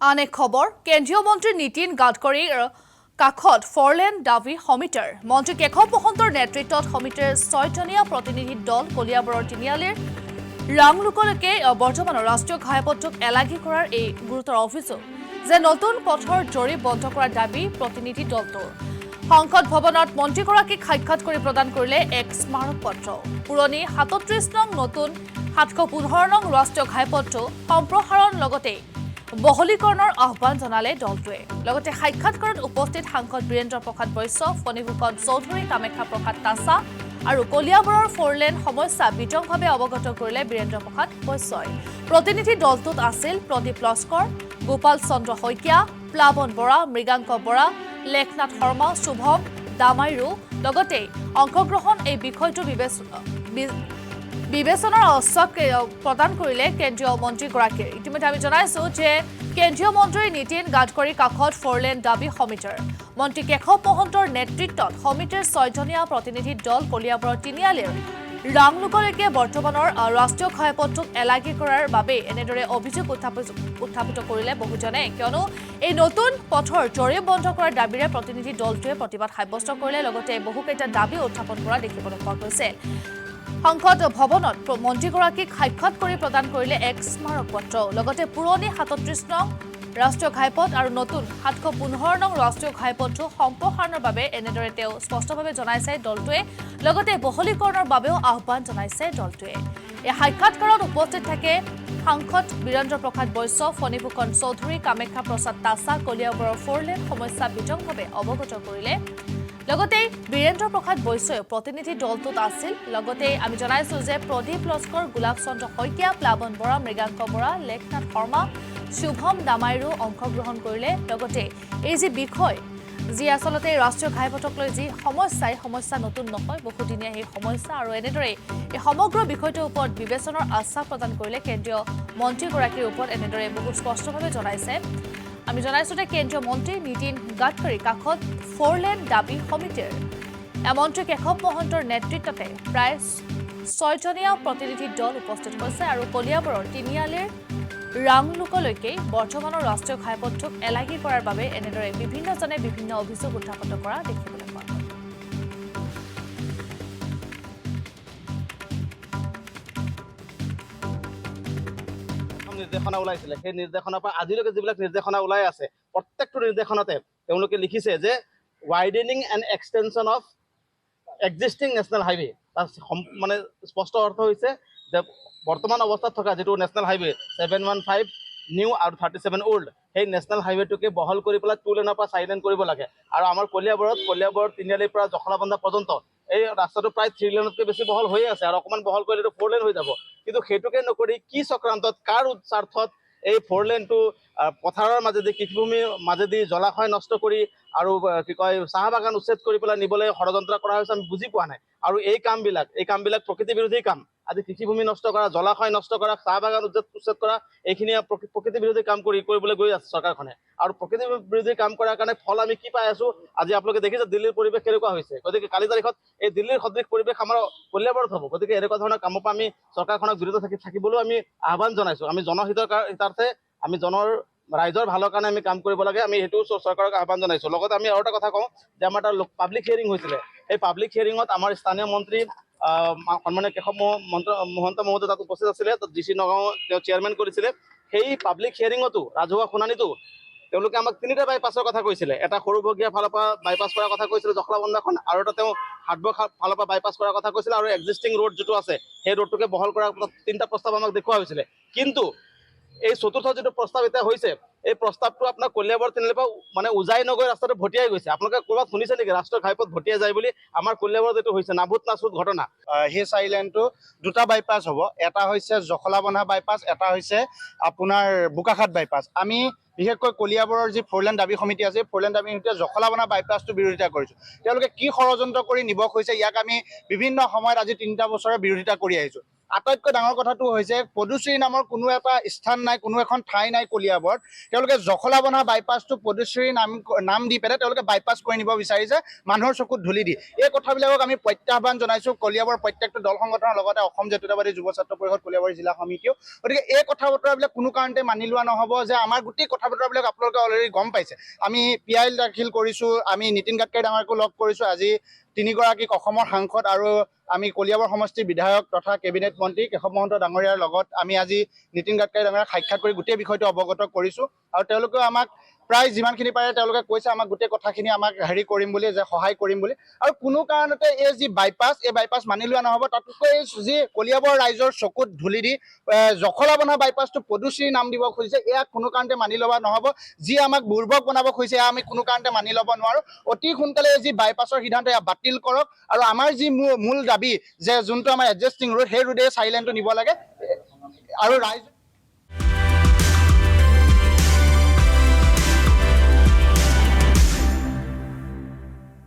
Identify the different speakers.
Speaker 1: আন এক খবৰ কেন্দ্ৰীয় মন্ত্ৰী নীতিন গাডকাৰীৰ কাষত ফৰলেন দাবী সমিতিৰ মন্ত্ৰী কেশৱ মহন্তৰ নেতৃত্বত সমিতিৰ 6জনীয়া প্ৰতিনিধি দল কলিয়াবৰৰ তিনিআলিৰ ৰাংলোকলৈকে বৰ্তমানৰ ৰাষ্ট্ৰীয় ঘাইপথটোক এলাগী কৰাৰ এই গুৰুতৰ অভিযোগ যে নতুন পথৰ জৰীপ বন্ধ কৰাৰ দাবী প্ৰতিনিধি দলটোৰ সংসদ ভৱনত মন্ত্ৰীগৰাকীক সাক্ষাৎ কৰি প্ৰদান কৰিলে এক স্মাৰক পত্ৰ পুৰণি 37 নং নতুন 715 নং ৰাষ্ট্ৰীয় ঘাইপথটো সম্প্ৰসাৰণ লগতে বহলীকৰণৰ আহ্বান জনালে দলটোৱে লগতে সাক্ষাৎকাৰত উপস্থিত সাংসদ বীৰেন্দ্ৰ প্ৰসাদ বৈশ্য ফণীভূষণ চৌধুৰী কামাখ্যা প্ৰসাদ তাছা আৰু কলিয়াবৰৰ ফৰলেন সমস্যা বিতংভাৱে অৱগত কৰিলে বীৰেন্দ্ৰ প্ৰসাদ বৈশ্যই প্ৰতিনিধি দলটোত আছিল প্ৰদীপ লস্কৰ গোপাল চন্দ্ৰ শইকীয়া প্লাৱন বৰা মৃগাংক বৰা লেখনাথ শৰ্মা শুভম দামাইৰু লগতে অংশগ্ৰহণ এই বিষয়টো বিবেচনাৰ অস্ত্ৰক প্ৰদান কৰিলে কেন্দ্ৰীয় মন্ত্ৰীগৰাকীৰ ইতিমধ্যে আমি জনাইছো যে কেন্দ্ৰীয় মন্ত্ৰী নীতিন গাডকাৰীৰ কাষত ফৰলেন দাবী সমিতিৰ মন্ত্ৰী কেশৱ মহন্তৰ নেতৃত্বত সমিতিৰ 6জনীয়া প্ৰতিনিধি দল কলিয়াবৰৰ তিনিআলিৰ ৰাংলোকলৈকে বৰ্তমানৰ ৰাষ্ট্ৰীয় ঘাইপথটোক এলাগী কৰাৰ বাবে এনেদৰে অভিযোগ উত্থাপিত কৰিলে বহুজনে কিয়নো এই নতুন পথৰ জৰীপ বন্ধ কৰাৰ দাবীৰে প্ৰতিনিধি দলটোৱে প্ৰতিবাদ সাব্যস্ত কৰিলে লগতে বহুকেইটা দাবী উত্থাপন কৰা দেখিবলৈ পোৱা গৈছে সংসদ ভৱনত মন্ত্ৰীগৰাকীক সাক্ষাৎ কৰি প্ৰদান কৰিলে এক স্মাৰক পত্ৰ লগতে পুৰণি 37 নং ৰাষ্ট্ৰীয় ঘাইপথ আৰু নতুন 715 নং ৰাষ্ট্ৰীয় ঘাইপথটো সম্প্ৰসাৰণৰ বাবে এনেদৰে তেওঁ স্পষ্টভাৱে জনাইছে দলটোৱে লগতে বহলীকৰণৰ বাবেও আহ্বান জনাইছে দলটোৱে এই সাক্ষাৎকাৰত উপস্থিত থাকে সাংসদ বীৰেন্দ্ৰ প্ৰসাদ বৈশ্য ফণীভূষণ চৌধুৰী কামাখ্যা প্ৰসাদ তাছা কলিয়াবৰৰ ফৰলেন সমস্যা বিতংভাৱে অৱগত কৰিলে লগতে বীৰেন্দ্ৰ প্ৰসাদ বৈশ্যই প্ৰতিনিধি দলটোত আছিল লগতে আমি জনাইছো যে প্ৰদীপ লস্কৰ গোলাপ চন্দ্ৰ শইকীয়া প্লাৱন বৰা মৃগাংক বৰা লেখনাথ শৰ্মা শুভম দামাইৰু অংশগ্ৰহণ কৰিলে লগতে এই যে বিষয় যি আসলতে ৰাষ্ট্ৰীয় ঘাইপথক লৈ যি সমস্যা নতুন নহয় বহুদিনীয়া এই সমস্যা আৰু এনেদৰে এই সমগ্ৰ বিষয়টোৰ ওপৰত বিবেচনাৰ আশ্বাস প্ৰদান কৰিলে কেন্দ্ৰীয় মন্ত্ৰীগৰাকীৰ ওপৰত এনেদৰে বহু স্পষ্টভাৱে জনাইছে আমি জনাইছো যে কেন্দ্ৰীয় মন্ত্ৰী নীতিন গাডকাৰীৰ কাষত ফৰলেন দাবী সমিতিৰ মন্ত্ৰী কেশৱ মহন্তৰ নেতৃত্বতে প্ৰায় 6জনীয়া প্ৰতিনিধি দল উপস্থিত হৈছে আৰু কলিয়াবৰৰ তিনিআলিৰ ৰাংলোকলৈকে বৰ্তমানৰ ৰাষ্ট্ৰীয় ঘাইপথটোক এলাগী কৰাৰ বাবে এনেদৰে বিভিন্নজনে বিভিন্ন অভিযোগ উত্থাপন কৰা দেখিবলৈ পোৱা যায়
Speaker 2: নিৰ্দেশনা ওলাইছিলে সেই নিৰ্দেশনাৰ পৰা আজিলৈকে যিবিলাক নিৰ্দেশনা ওলাই আছে প্ৰত্যেকটো নিৰ্দেশনতে তেওঁলোকে লিখিছে যে ৱাইডেনিং and extension of existing national highway তাৰ মানে স্পষ্ট অৰ্থ হৈছে যে বৰ্তমান অৱস্থাত থকা যিটো নেশ্যনেল হাইৱে 715 নিউ আৰু 37 অল্ড সেই নেশ্যনেল হাইৱেটোকে বহল কৰি পেলাই 2 লেনৰ পৰা 4 লেন কৰিব লাগে আৰু আমাৰ কলিয়াবৰৰ তিনিআলিৰ পৰা জখলাবন্ধা পৰ্যন্ত এই ৰাস্তাটো প্ৰায় 3 লেনতকৈ বেছি বহল হৈ আছে আৰু অকণমান বহল কৰিলে 4 লেন হৈ যাব কিন্তু সেইটোকে নকৰি কি চক্ৰান্তত কাৰ স্বাৰ্থত এই 4 লেনটো পথাৰৰ মাজেদি কৃষিভূমিৰ মাজেদি জলাশয় নষ্ট কৰি আৰু কি কয় চাহ বাগান উচ্ছেদ কৰি পেলাই নিবলৈ ষড়যন্ত্ৰ কৰা হৈছে আমি বুজি পোৱা নাই আৰু এই কামবিলাক প্ৰকৃতি বিৰোধী কাম আজি কৃষিভূমি নষ্ট কৰা জলাশয় নষ্ট কৰা চাহ বাগান উচ্ছেদ কৰা এইখিনি প্ৰকৃতি বিৰোধী কাম কৰিবলৈ গৈ আছে চৰকাৰখনে আৰু প্ৰকৃতি বিৰোধী কাম কৰাৰ কাৰণে ফল আমি কি পাই আছো আজি আপোনালোকে দেখিছে দিল্লীৰ পৰিৱেশ কেনেকুৱা হৈছে গতিকে কালি তাৰিখত এই দিল্লীৰ সদৃশ পৰিৱেশ আমাৰ কলিয়াবৰত হ'ব গতিকে এনেকুৱা ধৰণৰ কামৰ পৰা আমি চৰকাৰখনক বিৰত থাকিবলৈও আমি আহ্বান জনাইছো আমি জনহিতৰ হিতাৰ্থে আমি ৰাইজৰ ভালৰ কাৰণে আমি কাম কৰিব লাগে আমি সেইটো চৰকাৰক আহ্বান জনাইছো লগতে আমি আৰু এটা কথা কওঁ যে আমাৰ এটা পাব্লিক হিয়াৰিং হৈছিলে এই পাব্লিক হিয়াৰিঙত আমাৰ স্থানীয় মন্ত্ৰী সন্মানীয় কেশৱ মহন্ত মহোদয় তাত উপস্থিত আছিলে তাত DC নগাঁও তেওঁ চেয়াৰমেন কৰিছিলে সেই পাব্লিক হিয়াৰিঙতো ৰাজহুৱা শুনানিতো তেওঁলোকে আমাক 3টা বাইপাছৰ কথা কৈছিলে এটা সৰুভগীয়া ফালৰ পৰা বাইপাছ কৰাৰ কথা কৈছিলে জখলাবন্ধাখন আৰু এটা তেওঁ হাটবৰ ফালৰ পৰা বাইপাছ কৰাৰ কথা কৈছিলে আৰু এক্সিষ্টিং ৰোড যিটো আছে সেই ৰোডটোকে বহল কৰাৰ 3টা প্ৰস্তাৱ আমাক দেখুওৱা হৈছিলে কিন্তু এই চতুৰ্থ যিটো প্ৰস্তাৱ এতিয়া হৈছে এই প্ৰস্তাৱটো আপোনাৰ কলিয়াবৰ তিনিআলিৰ পৰা মানে উজাই নগৈ ৰাস্তাটো ভটিয়াই গৈছে আপোনালোকে ক'ৰবাত শুনিছে নেকি ৰাষ্ট্ৰীয় ঘাইপথ ভটিয়াই যায় বুলি আমাৰ কলিয়াবৰ যিটো হৈছে নাভুত নাচুত ঘটনা
Speaker 3: সেই 4 লেনটো 2টা বাইপাছ হ'ব এটা হৈছে জখলাবন্ধা বাইপাছ এটা হৈছে আপোনাৰ বোকাখাট বাইপাছ আমি বিশেষকৈ কলিয়াবৰৰ যি ফৰলেন দাবী সমিতি আছে ফৰলেন দাবী সমিতিয়ে জখলাবন্ধা বাইপাছটো বিৰোধিতা কৰিছোঁ তেওঁলোকে কি ষড়যন্ত্ৰ কৰি নিবখ হৈছে ইয়াক আমি বিভিন্ন সময়ত আজি 3টা বছৰৰ বিৰোধিতা কৰি আহিছোঁ আটাইতকৈ ডাঙৰ কথাটো হৈছে পদুশ্ৰী নামৰ কোনো এটা স্থান নাই, কোনো এখন ঠাই নাই কলিয়াবৰত। তেওঁলোকে জখলাবন্ধা বাইপাছটো পদুশ্ৰী নাম দি পেলাই তেওঁলোকে বাইপাছ কৰি নিব বিচাৰিছে মানুহৰ চকুত ধূলি দি। এই কথাবিলাকক আমি প্ৰত্যাহ্বান জনাইছোঁ কলিয়াবৰ প্ৰত্যেকটো দল সংগঠনৰ লগতে অসম জাতীয়তাবাদী যুৱ ছাত্ৰ পৰিষদ কলিয়াবৰী জিলা সমিতিও। গতিকে এই কথা বতৰাবিলাক কোনো কাৰণতে মানি লোৱা নহ'ব যে আমাৰ গোটেই কথা বতৰাবিলাক আপোনালোকে অলৰেডি গম পাইছে। আমি PIL দাখিল কৰিছোঁ, আমি নীতিন গাডকাৰী ডাঙৰকো লগ কৰিছোঁ, আজি 3 গৰাকীক অসমৰ সাংসদ আৰু আমি কলিয়াবৰ সমষ্টিৰ বিধায়ক তথা কেবিনেট মন্ত্ৰী কেশৱ মহন্ত ডাঙৰীয়াৰ লগত আমি আজি নীতিন গাডকাৰী ডাঙৰীয়াক সাক্ষাৎ কৰি গোটেই বিষয়টো অৱগত কৰিছোঁ। আৰু তেওঁলোকেও আমাক প্ৰায় যিমানখিনি পাৰে তেওঁলোকে কৈছে আমাক গোটেই কথাখিনি আমাক কৰিম বুলি, যে সহায় কৰিম বুলি। আৰু কোনো কাৰণতে এই যি বাইপাছ, এই বাইপাছ মানি লোৱা নহ'ব। তাতকৈ যি কলিয়াবৰ ৰাইজৰ চকুত ধূলি দি জখলাবন্ধা বাইপাছটো পদুশ্ৰী নাম দিব খুজিছে, এয়া কোনো কাৰণতে মানি ল'ব নহ'ব। যি আমাক বুৰ্বক বনাব খুজিছে এয়া আমি কোনো কাৰণতে মানি ল'ব নোৱাৰোঁ। অতি সোনকালে যি বাইপাছৰ সিদ্ধান্ত এয়া বাতিল কৰক আৰু আমাৰ যি মূল দাবী যে যোনটো আমাৰ এডজাষ্টিং ৰোড, সেই ৰোডে 4 লেনটো নিব লাগে আৰু ৰাইজ